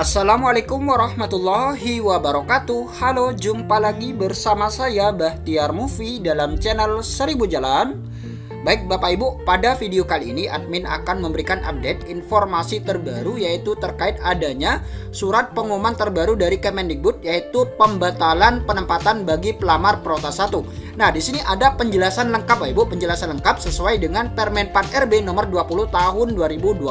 Assalamualaikum warahmatullahi wabarakatuh. Halo, jumpa lagi bersama saya Bahtiar Movie dalam channel 1000 Jalan. Baik Bapak Ibu, pada video kali ini admin akan memberikan update informasi terbaru, yaitu terkait adanya surat pengumuman terbaru dari Kemendikbud, yaitu pembatalan penempatan bagi pelamar Prota 1. Nah, di sini ada penjelasan lengkap Bapak Ibu, penjelasan lengkap sesuai dengan Permen Pan RB nomor 20 tahun 2022.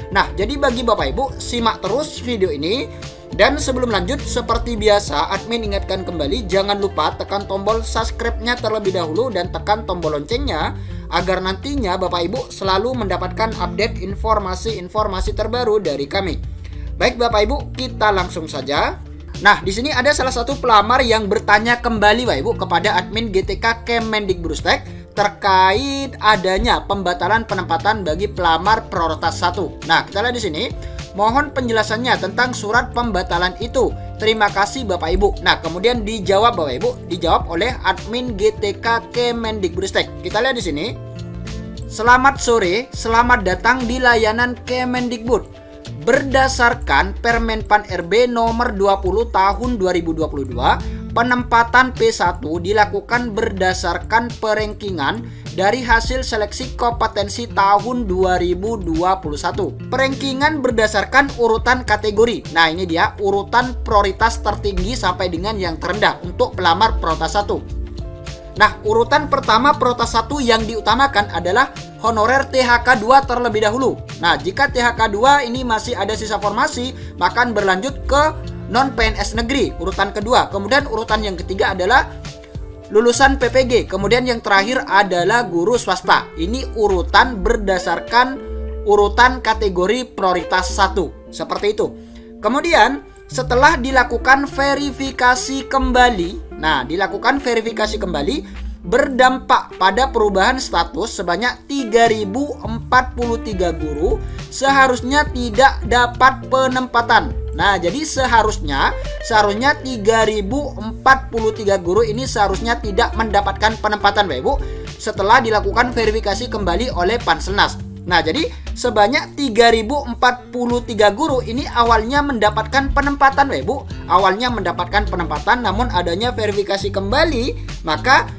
Nah, jadi bagi Bapak Ibu, simak terus video ini. Dan sebelum lanjut, seperti biasa, admin ingatkan kembali, jangan lupa tekan tombol subscribe-nya terlebih dahulu dan tekan tombol loncengnya, agar nantinya Bapak Ibu selalu mendapatkan update informasi-informasi terbaru dari kami. Baik Bapak Ibu, kita langsung saja. Nah, di sini ada salah satu pelamar yang bertanya kembali Bapak Ibu kepada admin GTK Kemendikbudristek terkait adanya pembatalan penempatan bagi pelamar Prioritas 1. Nah, kita lihat di sini. Mohon penjelasannya tentang surat pembatalan itu. Terima kasih Bapak Ibu. Nah, kemudian dijawab Bapak Ibu, dijawab oleh admin GTK Kemendikbudristek. Kita lihat di sini. Selamat sore, selamat datang di layanan Kemendikbud. Berdasarkan Permen Pan RB nomor 20 tahun 2022, penempatan P1 dilakukan berdasarkan perankingan dari hasil seleksi kompetensi tahun 2021. Perankingan berdasarkan urutan kategori. Nah, ini dia urutan prioritas tertinggi sampai dengan yang terendah untuk pelamar Prota 1. Nah, urutan pertama Prota 1 yang diutamakan adalah honorer THK 2 terlebih dahulu. Nah, jika THK 2 ini masih ada sisa formasi, maka berlanjut ke non PNS negeri, urutan kedua. Kemudian urutan yang ketiga adalah lulusan PPG. Kemudian yang terakhir adalah guru swasta. Ini urutan berdasarkan urutan kategori prioritas 1. Seperti itu. Kemudian setelah dilakukan verifikasi kembali, berdampak pada perubahan status sebanyak 3043 guru seharusnya tidak dapat penempatan. Nah, jadi seharusnya 3043 guru ini seharusnya tidak mendapatkan penempatan Bapak Ibu setelah dilakukan verifikasi kembali oleh Panselnas. Nah, jadi sebanyak 3043 guru ini awalnya mendapatkan penempatan Bapak Ibu, awalnya mendapatkan penempatan, namun adanya verifikasi kembali, maka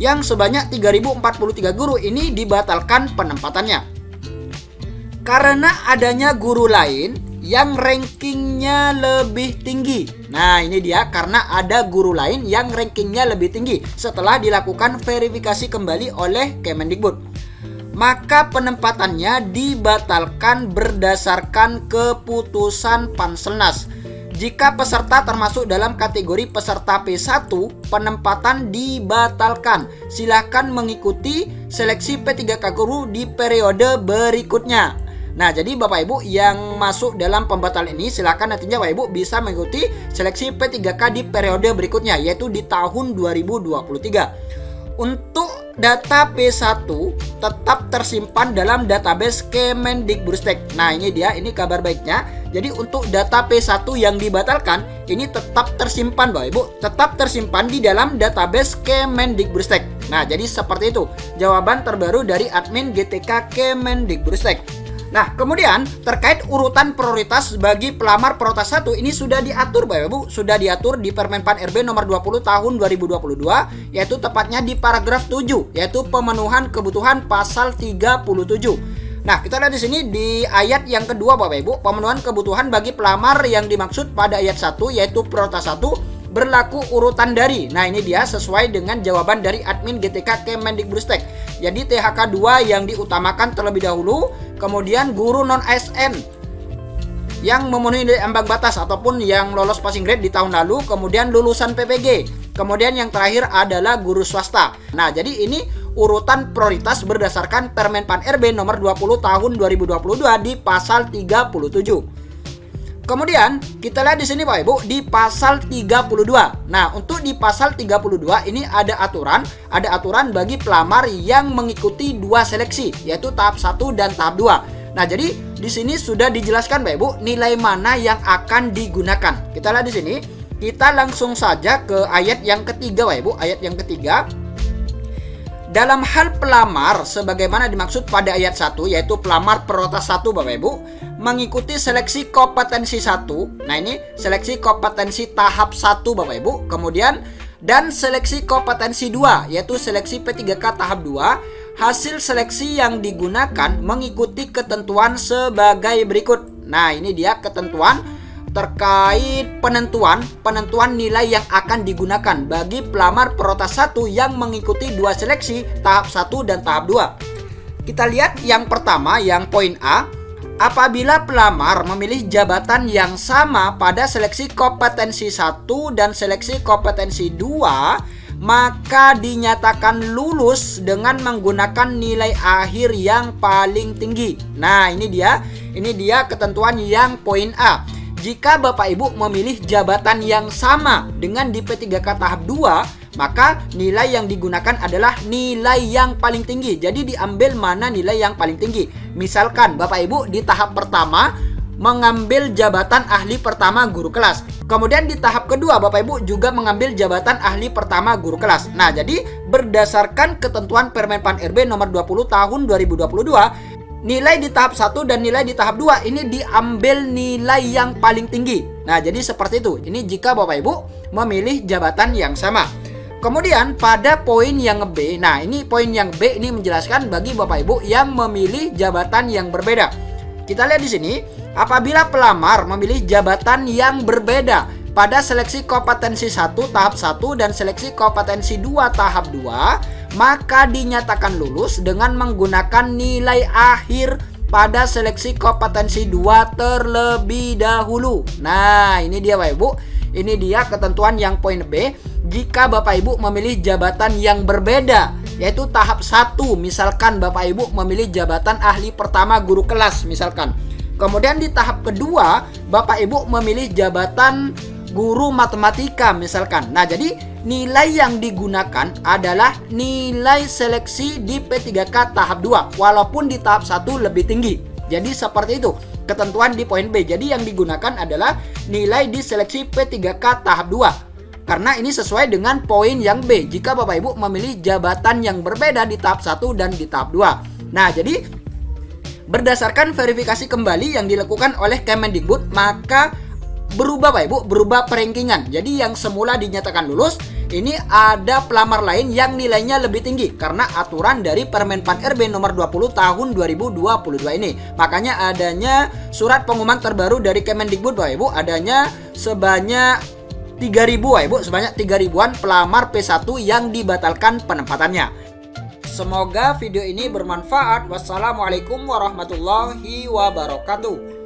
yang sebanyak 3043 guru ini dibatalkan penempatannya. Karena adanya guru lain yang rankingnya lebih tinggi. Nah, ini dia, karena ada guru lain yang rankingnya lebih tinggi setelah dilakukan verifikasi kembali oleh Kemendikbud, maka penempatannya dibatalkan berdasarkan keputusan Panselnas. Jika peserta termasuk dalam kategori peserta P1, penempatan dibatalkan. Silakan mengikuti seleksi P3K guru di periode berikutnya. Nah, jadi Bapak Ibu yang masuk dalam pembatalan ini, silakan nantinya Bapak Ibu bisa mengikuti seleksi P3K di periode berikutnya, yaitu di tahun 2023. Untuk data P1 tetap tersimpan dalam database Kemendikbudristek. Nah, ini dia, ini kabar baiknya. Jadi untuk data P1 yang dibatalkan ini tetap tersimpan Bapak Ibu, tetap tersimpan di dalam database Kemendikbudristek. Nah, jadi seperti itu jawaban terbaru dari admin GTK Kemendikbudristek. Nah, kemudian terkait urutan prioritas bagi pelamar Prota 1 ini sudah diatur Bapak Ibu, sudah diatur di Permen Pan RB nomor 20 tahun 2022, yaitu tepatnya di paragraf 7, yaitu pemenuhan kebutuhan pasal 37. Nah, kita lihat di sini di ayat yang kedua Bapak Ibu, pemenuhan kebutuhan bagi pelamar yang dimaksud pada ayat 1 yaitu Prota 1 berlaku urutan dari. Nah, ini dia sesuai dengan jawaban dari admin GTK Kemendikbudristek. Jadi THK 2 yang diutamakan terlebih dahulu, kemudian guru non ASN yang memenuhi ambang batas ataupun yang lolos passing grade di tahun lalu, kemudian lulusan PPG. Kemudian yang terakhir adalah guru swasta. Nah, jadi ini urutan prioritas berdasarkan Permen Pan RB nomor 20 tahun 2022 di pasal 37. Kemudian kita lihat di sini Bapak Ibu di pasal 32. Nah, untuk di pasal 32 ini ada aturan bagi pelamar yang mengikuti dua seleksi, yaitu tahap 1 dan tahap 2. Nah, jadi di sini sudah dijelaskan Bapak Ibu nilai mana yang akan digunakan. Kita lihat di sini. Kita langsung saja ke ayat yang ketiga Bapak Ibu, ayat yang ketiga. Dalam hal pelamar sebagaimana dimaksud pada ayat 1 yaitu pelamar Prioritas 1 Bapak Ibu, mengikuti seleksi kompetensi 1. Nah, ini seleksi kompetensi tahap 1 Bapak Ibu. Kemudian dan seleksi kompetensi 2 yaitu seleksi P3K tahap 2. Hasil seleksi yang digunakan mengikuti ketentuan sebagai berikut. Nah, ini dia ketentuan terkait penentuan nilai yang akan digunakan bagi pelamar prioritas 1 yang mengikuti 2 seleksi tahap 1 dan tahap 2. Kita lihat yang pertama, yang poin A. Apabila pelamar memilih jabatan yang sama pada seleksi kompetensi 1 dan seleksi kompetensi 2, maka dinyatakan lulus dengan menggunakan nilai akhir yang paling tinggi. Nah, ini dia ketentuan yang poin A. Jika Bapak Ibu memilih jabatan yang sama dengan di P3K tahap 2, maka nilai yang digunakan adalah nilai yang paling tinggi. Jadi diambil mana nilai yang paling tinggi. Misalkan Bapak Ibu di tahap pertama mengambil jabatan ahli pertama guru kelas. Kemudian di tahap kedua Bapak Ibu juga mengambil jabatan ahli pertama guru kelas. Nah, jadi berdasarkan ketentuan Permenpan RB nomor 20 tahun 2022, nilai di tahap 1 dan nilai di tahap 2 ini diambil nilai yang paling tinggi. Nah, jadi seperti itu. Ini jika Bapak Ibu memilih jabatan yang sama. Kemudian pada poin yang B. Nah, ini poin yang B ini menjelaskan bagi Bapak Ibu yang memilih jabatan yang berbeda. Kita lihat di sini, apabila pelamar memilih jabatan yang berbeda pada seleksi kompetensi 1 tahap 1 dan seleksi kompetensi 2 tahap 2, maka dinyatakan lulus dengan menggunakan nilai akhir pada seleksi kompetensi 2 terlebih dahulu. Nah, ini dia Bapak Ibu. Ini dia ketentuan yang poin B. Jika Bapak Ibu memilih jabatan yang berbeda, yaitu tahap 1, misalkan Bapak Ibu memilih jabatan ahli pertama guru kelas misalkan. Kemudian di tahap kedua, Bapak Ibu memilih jabatan guru matematika misalkan. Nah, jadi nilai yang digunakan adalah nilai seleksi di P3K tahap 2, walaupun di tahap 1 lebih tinggi. Jadi seperti itu ketentuan di poin B. Jadi yang digunakan adalah nilai di seleksi P3K tahap 2. Karena ini sesuai dengan poin yang B, jika Bapak Ibu memilih jabatan yang berbeda di tahap 1 dan di tahap 2. Nah, jadi berdasarkan verifikasi kembali yang dilakukan oleh Kemendikbud, maka berubah Bapak Ibu, berubah perankingan. Jadi yang semula dinyatakan lulus, ini ada pelamar lain yang nilainya lebih tinggi karena aturan dari Permenpan RB nomor 20 tahun 2022 ini. Makanya adanya surat pengumuman terbaru dari Kemendikbud Bapak Ibu, adanya sebanyak 3.000 Bapak Ibu, sebanyak 3.000-an pelamar P1 yang dibatalkan penempatannya. Semoga video ini bermanfaat. Wassalamualaikum warahmatullahi wabarakatuh.